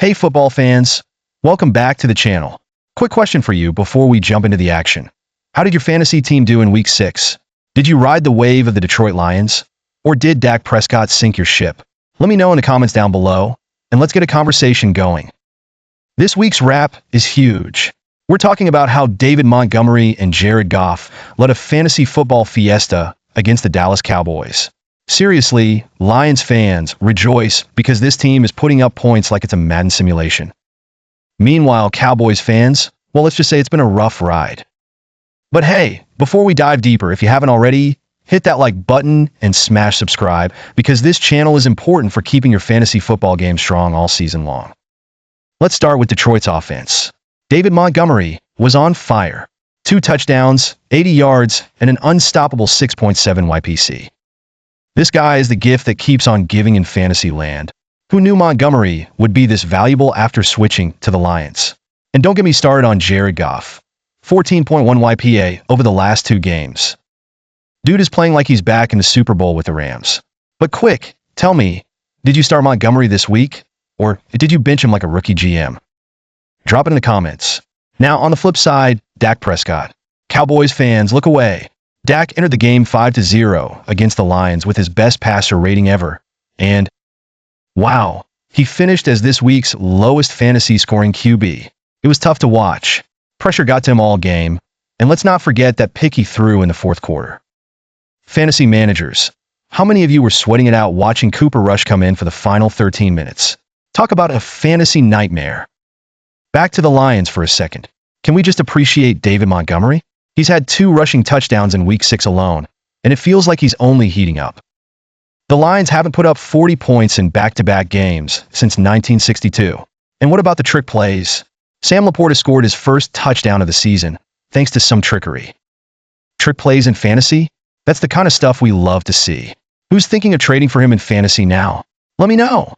Hey football fans, welcome back to the channel. Quick question for you before we jump into the action. How did your fantasy team do in week 6? Did you ride the wave of the Detroit Lions? Or did Dak Prescott sink your ship? Let me know in the comments down below, and let's get a conversation going. This week's wrap is huge. We're talking about how David Montgomery and Jared Goff led a fantasy football fiesta against the Dallas Cowboys. Seriously, Lions fans, rejoice because this team is putting up points like it's a Madden simulation. Meanwhile, Cowboys fans, well, let's just say it's been a rough ride. But hey, before we dive deeper, if you haven't already, hit that like button and smash subscribe because this channel is important for keeping your fantasy football game strong all season long. Let's start with Detroit's offense. David Montgomery was on fire. 2 touchdowns, 80 yards, and an unstoppable 6.7 YPC. This guy is the gift that keeps on giving in fantasy land. Who knew Montgomery would be this valuable after switching to the Lions? And don't get me started on Jared Goff. 14.1 YPA over the last 2 games. Dude is playing like he's back in the Super Bowl with the Rams. But quick, tell me, did you start Montgomery this week? Or did you bench him like a rookie GM? Drop it in the comments. Now, on the flip side, Dak Prescott. Cowboys fans, look away. Dak entered the game 5-0 against the Lions with his best passer rating ever. And, wow, he finished as this week's lowest fantasy scoring QB. It was tough to watch. Pressure got to him all game. And let's not forget that pick he threw in the 4th quarter. Fantasy managers, how many of you were sweating it out watching Cooper Rush come in for the final 13 minutes? Talk about a fantasy nightmare. Back to the Lions for a second. Can we just appreciate David Montgomery? He's had 2 rushing touchdowns in week 6 alone, and it feels like he's only heating up. The Lions haven't put up 40 points in back-to-back games since 1962. And what about the trick plays? Sam Laporta scored his first touchdown of the season, thanks to some trickery. Trick plays in fantasy? That's the kind of stuff we love to see. Who's thinking of trading for him in fantasy now? Let me know.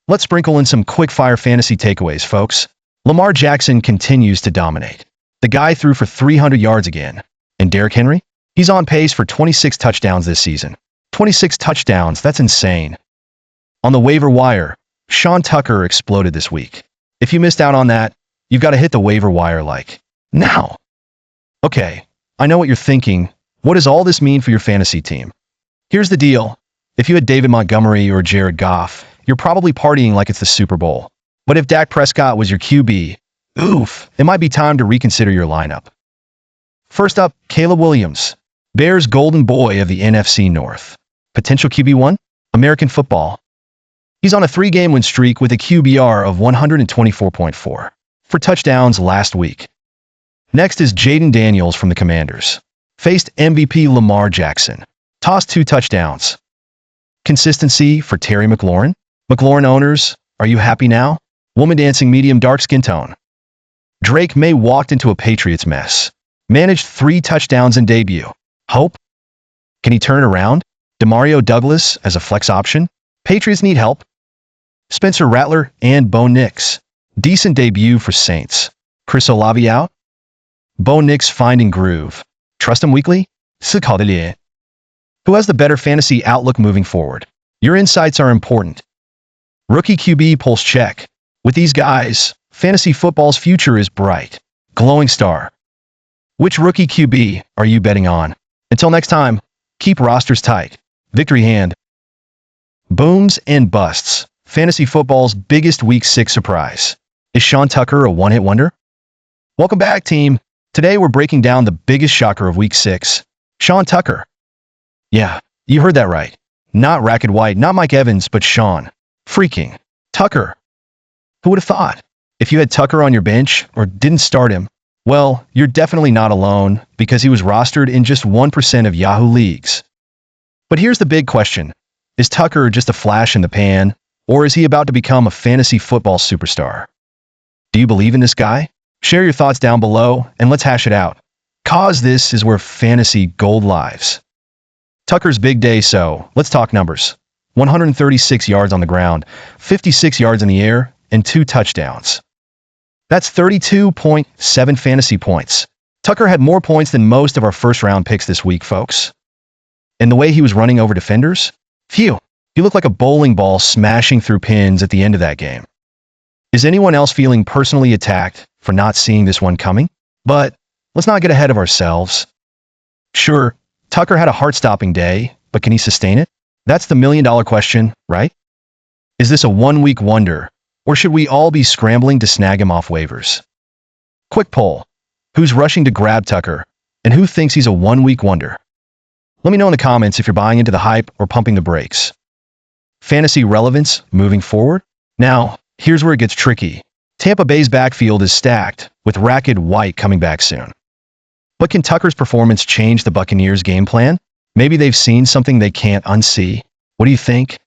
Let's sprinkle in some quick-fire fantasy takeaways, folks. Lamar Jackson continues to dominate. The guy threw for 300 yards again. And Derrick Henry? He's on pace for 26 touchdowns this season. 26 touchdowns, that's insane. On the waiver wire, Sean Tucker exploded this week. If you missed out on that, you've got to hit the waiver wire like now. Okay, I know what you're thinking. What does all this mean for your fantasy team? Here's the deal. If you had David Montgomery or Jared Goff, you're probably partying like it's the Super Bowl. But if Dak Prescott was your QB, oof, it might be time to reconsider your lineup. First up, Caleb Williams, Bears golden boy of the NFC North. Potential QB1? American football. He's on a 3-game win streak with a QBR of 124.4 for touchdowns last week. Next is Jaden Daniels from the Commanders. Faced MVP Lamar Jackson. Tossed 2 touchdowns. Consistency for Terry McLaurin. McLaurin owners, are you happy now? Woman dancing medium dark skin tone. Drake May walked into a Patriots mess. Managed 3 touchdowns in debut. Hope? Can he turn it around? Demario Douglas as a flex option? Patriots need help. Spencer Rattler and Bo Nix. Decent debut for Saints. Chris Olave out? Bo Nix finding groove. Trust him weekly? Who has the better fantasy outlook moving forward? Your insights are important. Rookie QB pulse check. With these guys, fantasy football's future is bright. Glowing star. Which rookie QB are you betting on? Until next time, keep rosters tight. Victory hand. Booms and busts. Fantasy football's biggest week 6 surprise. Is Sean Tucker a one-hit wonder? Welcome back, team. Today we're breaking down the biggest shocker of week 6. Sean Tucker. Yeah, you heard that right. Not Rackett White, not Mike Evans, but Sean. Freaking Tucker. Who would have thought? If you had Tucker on your bench or didn't start him, well, you're definitely not alone because he was rostered in just 1% of Yahoo leagues. But here's the big question. Is Tucker just a flash in the pan, or is he about to become a fantasy football superstar? Do you believe in this guy? Share your thoughts down below and let's hash it out. Cause this is where fantasy gold lives. Tucker's big day, so let's talk numbers. 136 yards on the ground, 56 yards in the air, and 2 touchdowns. That's 32.7 fantasy points. Tucker had more points than most of our first-round picks this week, folks. And the way he was running over defenders? Phew, he looked like a bowling ball smashing through pins at the end of that game. Is anyone else feeling personally attacked for not seeing this one coming? But let's not get ahead of ourselves. Sure, Tucker had a heart-stopping day, but can he sustain it? That's the million-dollar question, right? Is this a one-week wonder, or should we all be scrambling to snag him off waivers? Quick poll. Who's rushing to grab Tucker, and who thinks he's a one-week wonder? Let me know in the comments if you're buying into the hype or pumping the brakes. Fantasy relevance moving forward? Now, here's where it gets tricky. Tampa Bay's backfield is stacked, with Rackett White coming back soon. But can Tucker's performance change the Buccaneers' game plan? Maybe they've seen something they can't unsee. What do you think?